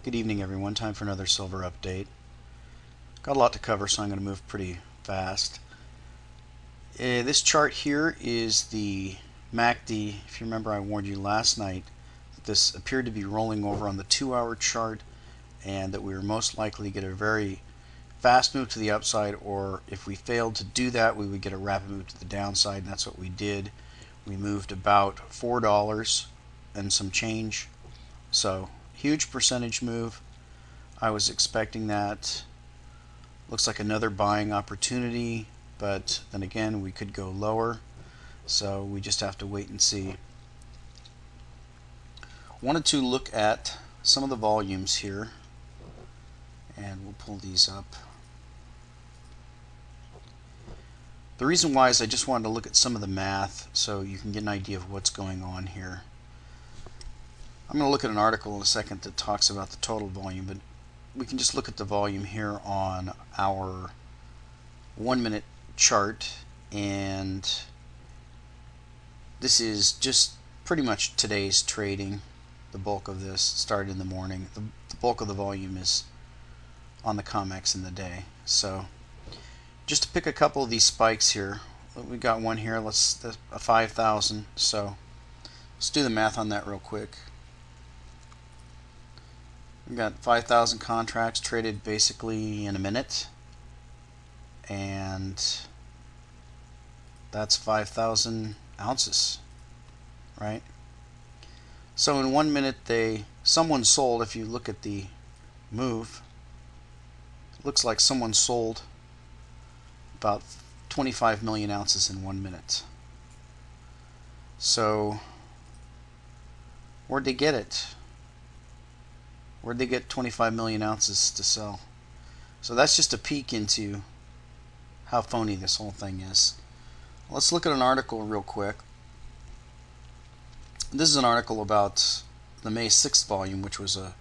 Good evening, everyone. Time for another silver update. Got a lot to cover, so I'm going to move pretty fast. This chart here is the MACD. If you remember, I warned you last night that this appeared to be rolling over on the 2-hour chart and that we were most likely to get a very fast move to the upside, or if we failed to do that, we would get a rapid move to the downside, and that's what we did. We moved about $4 and some change. So huge percentage move. I was expecting that. Looks like another buying opportunity, but then again we could go lower, so we just have to wait and see. Wanted to look at some of the volumes here, and we'll pull these up. The reason why is I just wanted to look at some of the math so you can get an idea of what's going on here. I'm going to look at an article in a second that talks about the total volume, but we can just look at the volume here on our 1-minute chart, and this is just pretty much today's trading. The bulk of this started in the morning. The bulk of the volume is on the COMEX in the day. So just to pick a couple of these spikes here, we got one here, that's a 5,000, so let's do the math on that real quick. We've got 5,000 contracts traded basically in a minute, and that's 5,000 ounces, right? So in 1 minute someone sold. If you look at the move, it looks like someone sold about 25 million ounces in 1 minute. So where'd they get it? Where'd they get 25 million ounces to sell? So that's just a peek into how phony this whole thing is. Let's look at an article real quick. This is an article about the May 6th volume, which was a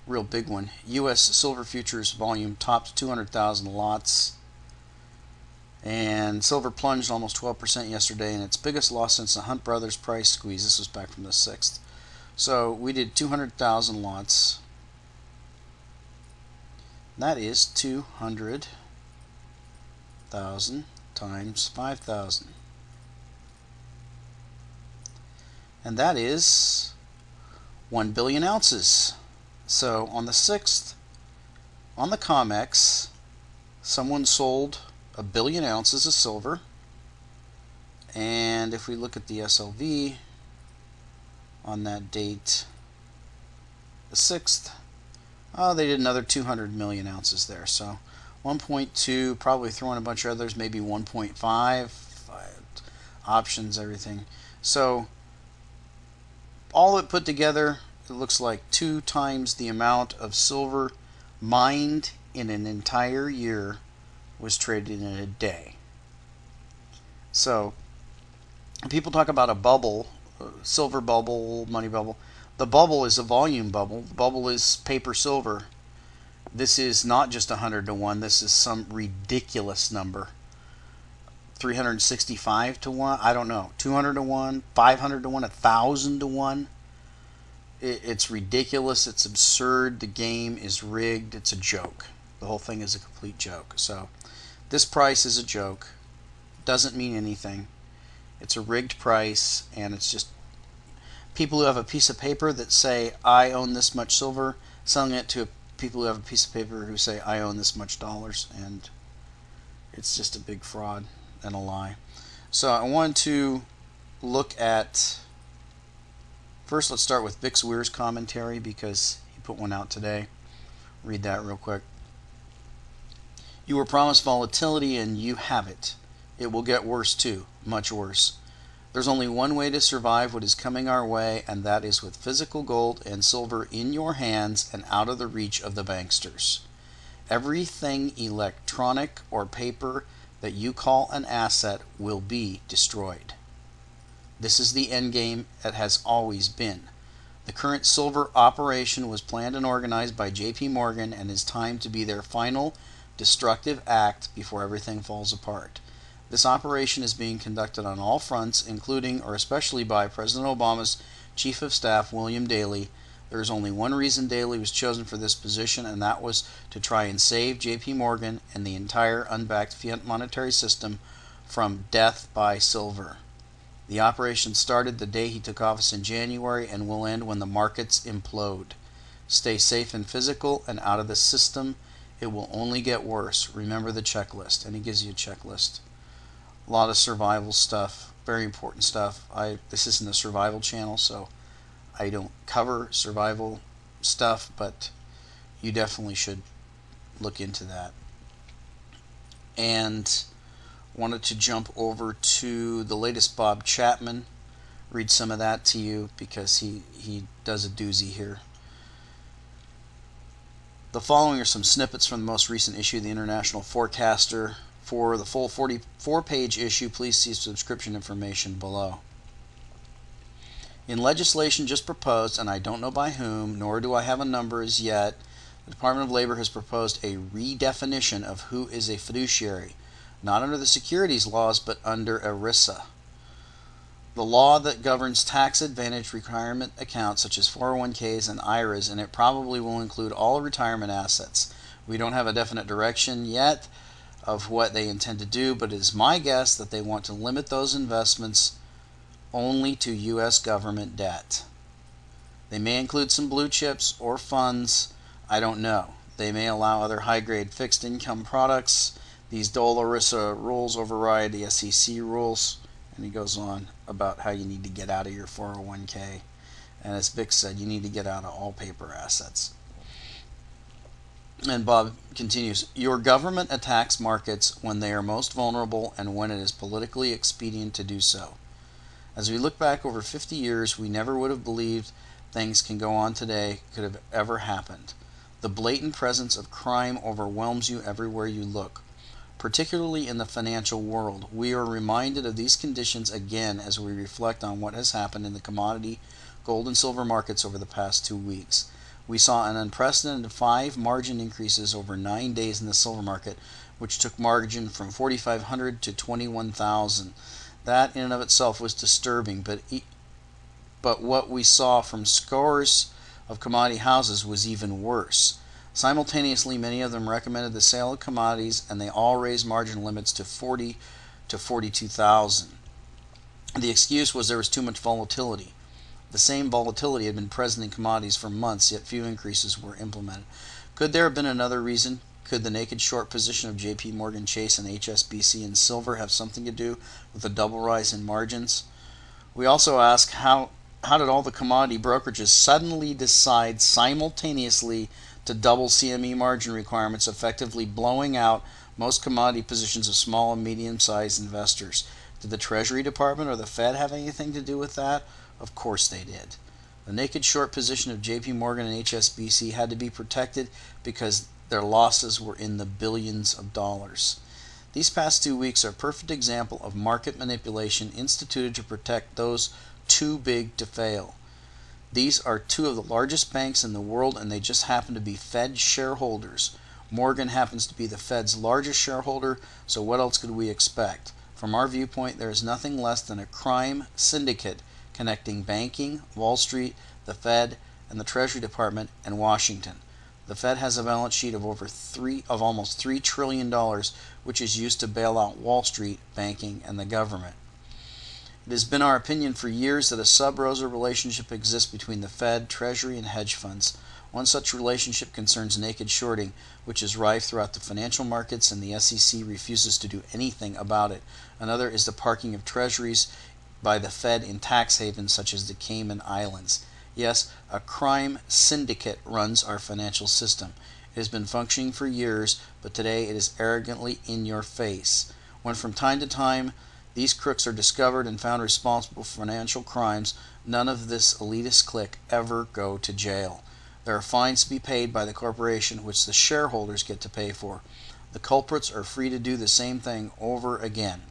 real big one. U.S. silver futures volume topped 200,000 lots, and silver plunged almost 12% yesterday, and its biggest loss since the Hunt Brothers price squeeze. This was back from the 6th. So we did 200,000 lots. That is 200,000 times 5,000. And that is 1 billion ounces. So on the 6th, on the COMEX, someone sold 1 billion ounces of silver. And if we look at the SLV on that date, the 6th, they did another 200 million ounces there. So 1.2, probably throwing a bunch of others, maybe 1.5, options, everything. So all of it put together, it looks like 2 times the amount of silver mined in an entire year was traded in a day. So people talk about a bubble, silver bubble, money bubble. The bubble is a volume bubble. The bubble is paper silver. This is not just 100 to 1. This is some ridiculous number. 365 to 1. I don't know. 200 to 1, 500 to 1, 1,000 to 1. It's ridiculous. It's absurd. The game is rigged. It's a joke. The whole thing is a complete joke. So this price is a joke. Doesn't mean anything. It's a rigged price, and it's just people who have a piece of paper that say, I own this much silver, selling it to people who have a piece of paper who say, I own this much dollars, and it's just a big fraud and a lie. So I wanted to look at, first let's start with Bix Weir's commentary, because he put one out today. Read that real quick. You were promised volatility, and you have it. It will get worse too, much worse. There's only one way to survive what is coming our way, and that is with physical gold and silver in your hands and out of the reach of the banksters. Everything electronic or paper that you call an asset will be destroyed. This is the end game it has always been. The current silver operation was planned and organized by J.P. Morgan and is timed to be their final destructive act before everything falls apart. This operation is being conducted on all fronts, including or especially by President Obama's Chief of Staff, William Daley, There is only one reason Daly was chosen for this position, and that was to try and save J.P. Morgan and the entire unbacked fiat monetary system from death by silver. The operation started the day he took office in January and will end when the markets implode. Stay safe and physical and out of the system. It will only get worse. Remember the checklist. And he gives you a checklist. A lot of survival stuff, very important stuff. This isn't a survival channel, so I don't cover survival stuff, but you definitely should look into that. And wanted to jump over to the latest Bob Chapman, read some of that to you because he does a doozy here. The following are some snippets from the most recent issue of the International Forecaster. For the full 44-page issue, please see subscription information below. In legislation just proposed, and I don't know by whom, nor do I have a number as yet, the Department of Labor has proposed a redefinition of who is a fiduciary, not under the securities laws, but under ERISA, the law that governs tax advantage retirement accounts such as 401ks and IRAs, and it probably will include all retirement assets. We don't have a definite direction yet of what they intend to do, but it is my guess that they want to limit those investments only to U.S. government debt. They may include some blue chips or funds. I don't know. They may allow other high-grade fixed income products. These Dole ERISA rules override the SEC rules. And he goes on about how you need to get out of your 401k. And as Vic said, you need to get out of all paper assets. And Bob continues, your government attacks markets when they are most vulnerable and when it is politically expedient to do so. As we look back over 50 years, we never would have believed things can go on today could have ever happened. The blatant presence of crime overwhelms you everywhere you look. Particularly in the financial world, we are reminded of these conditions again as we reflect on what has happened in the commodity, gold and silver markets over the past 2 weeks. We saw an unprecedented 5 margin increases over 9 days in the silver market, which took margin from 4,500 to 21,000. That in and of itself was disturbing, but what we saw from scores of commodity houses was even worse. Simultaneously, many of them recommended the sale of commodities, and they all raised margin limits to 40 to 42,000. The excuse was there was too much volatility. The same volatility had been present in commodities for months, yet few increases were implemented. Could there have been another reason? Could the naked short position of J.P. Morgan Chase and HSBC in silver have something to do with the double rise in margins? We also ask how did all the commodity brokerages suddenly decide simultaneously to double CME margin requirements, effectively blowing out most commodity positions of small and medium-sized investors? Did the Treasury Department or the Fed have anything to do with that? Of course they did. The naked short position of JP Morgan and HSBC had to be protected because their losses were in the billions of dollars. These past 2 weeks are a perfect example of market manipulation instituted to protect those too big to fail. These are 2 of the largest banks in the world, and they just happen to be Fed shareholders. Morgan happens to be the Fed's largest shareholder, so what else could we expect? From our viewpoint, there is nothing less than a crime syndicate connecting banking, Wall Street, the Fed, and the Treasury Department, and Washington. The Fed has a balance sheet of almost $3 trillion, which is used to bail out Wall Street, banking, and the government. It has been our opinion for years that a sub-rosa relationship exists between the Fed, Treasury, and hedge funds. One such relationship concerns naked shorting, which is rife throughout the financial markets, and the SEC refuses to do anything about it. Another is the parking of treasuries by the Fed in tax havens such as the Cayman Islands. Yes, a crime syndicate runs our financial system. It has been functioning for years, but today it is arrogantly in your face. When from time to time these crooks are discovered and found responsible for financial crimes, none of this elitist clique ever go to jail. There are fines to be paid by the corporation, which the shareholders get to pay for. The culprits are free to do the same thing over again.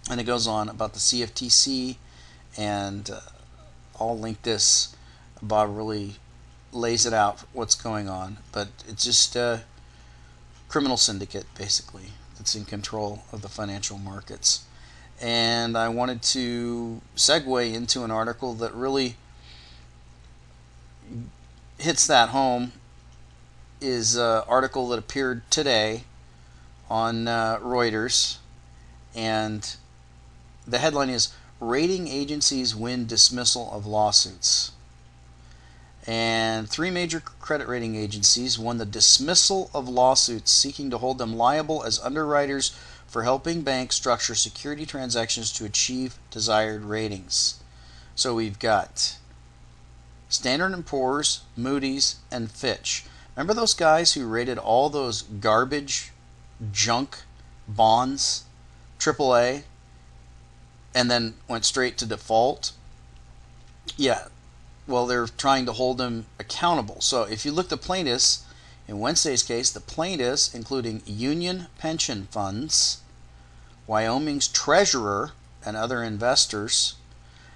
And it goes on about the CFTC, and I'll link this. Bob really lays it out what's going on, but it's just a criminal syndicate, basically, that's in control of the financial markets. And I wanted to segue into an article that really, hits that home is an article that appeared today on Reuters, and the headline is "Rating Agencies Win Dismissal of Lawsuits." And 3 major credit rating agencies won the dismissal of lawsuits seeking to hold them liable as underwriters for helping banks structure security transactions to achieve desired ratings. So we've got Standard & Poor's, Moody's, and Fitch. Remember those guys who rated all those garbage, junk bonds, AAA, and then went straight to default? Yeah. Well, they're trying to hold them accountable. So if you look at the plaintiffs, in Wednesday's case, the plaintiffs, including Union Pension Funds, Wyoming's treasurer, and other investors,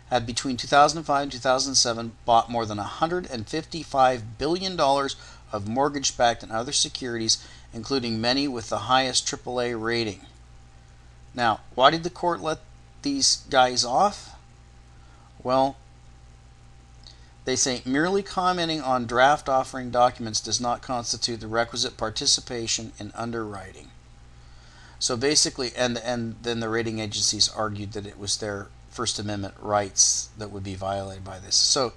had between 2005 and 2007 bought more than $155 billion of mortgage-backed and other securities, including many with the highest AAA rating. Now, why did the court let these guys off? Well, they say merely commenting on draft offering documents does not constitute the requisite participation in underwriting. So basically, and then the rating agencies argued that it was their First Amendment rights that would be violated by this. So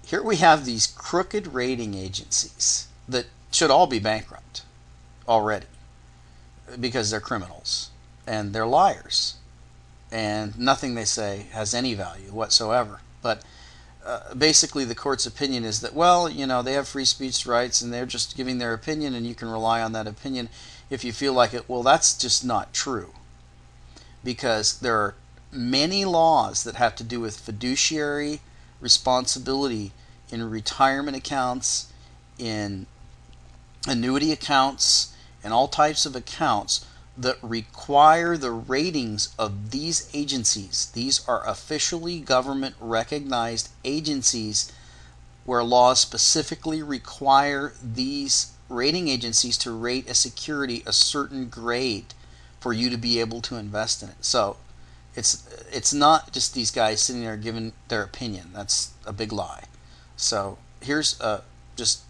here we have these crooked rating agencies that should all be bankrupt already because they're criminals and they're liars and nothing they say has any value whatsoever. But basically the court's opinion is that, well, you know, they have free speech rights and they're just giving their opinion and you can rely on that opinion if you feel like it. Well, that's just not true, because there are many laws that have to do with fiduciary responsibility in retirement accounts, in annuity accounts, and all types of accounts that require the ratings of these agencies. These are officially government recognized agencies where laws specifically require these rating agencies to rate a security a certain grade for you to be able to invest in it. So it's not just these guys sitting there giving their opinion. That's a big lie. So here's a just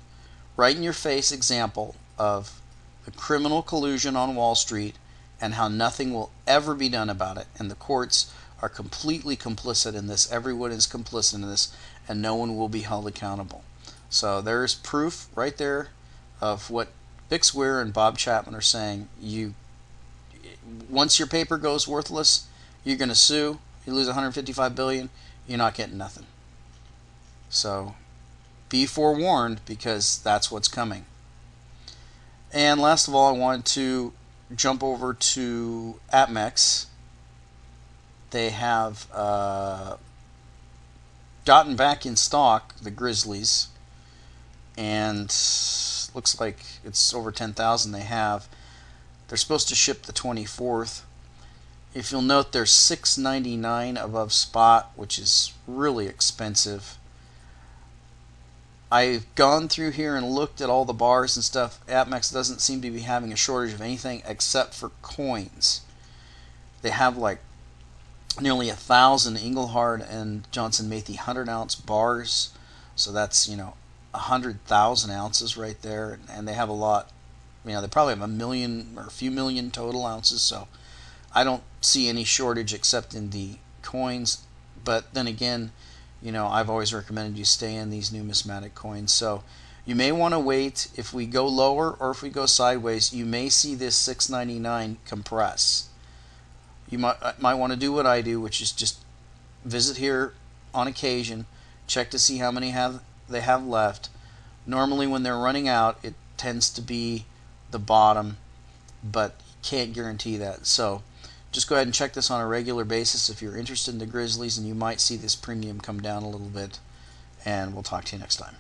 right in your face example of the criminal collusion on Wall Street and how nothing will ever be done about it. And the courts are completely complicit in this. Everyone is complicit in this, and no one will be held accountable. So there's proof right there of what Bix Weir and Bob Chapman are saying. Once your paper goes worthless, you're going to sue. You lose $155 billion, you're not getting nothing. So be forewarned, because that's what's coming. And last of all, I wanted to jump over to Apex. They have gotten back in stock, the Grizzlies, and looks like it's over 10,000 they have. They're supposed to ship the 24th. If you'll note, they're $6.99 above spot, which is really expensive. I've gone through here and looked at all the bars and stuff. Apex doesn't seem to be having a shortage of anything except for coins. They have like nearly 1,000 Engelhard and Johnson Matthey 100-ounce bars. So that's, 100,000 ounces right there. And they have a lot. They probably have a million or a few million total ounces. So I don't see any shortage except in the coins. But then again, I've always recommended you stay in these numismatic coins. So you may want to wait. If we go lower or if we go sideways, you may see this $6.99 compress. You might want to do what I do, which is just visit here on occasion, check to see how many they have left. Normally when they're running out, it tends to be the bottom, but you can't guarantee that. So just go ahead and check this on a regular basis if you're interested in the Grizzlies, and you might see this premium come down a little bit. And we'll talk to you next time.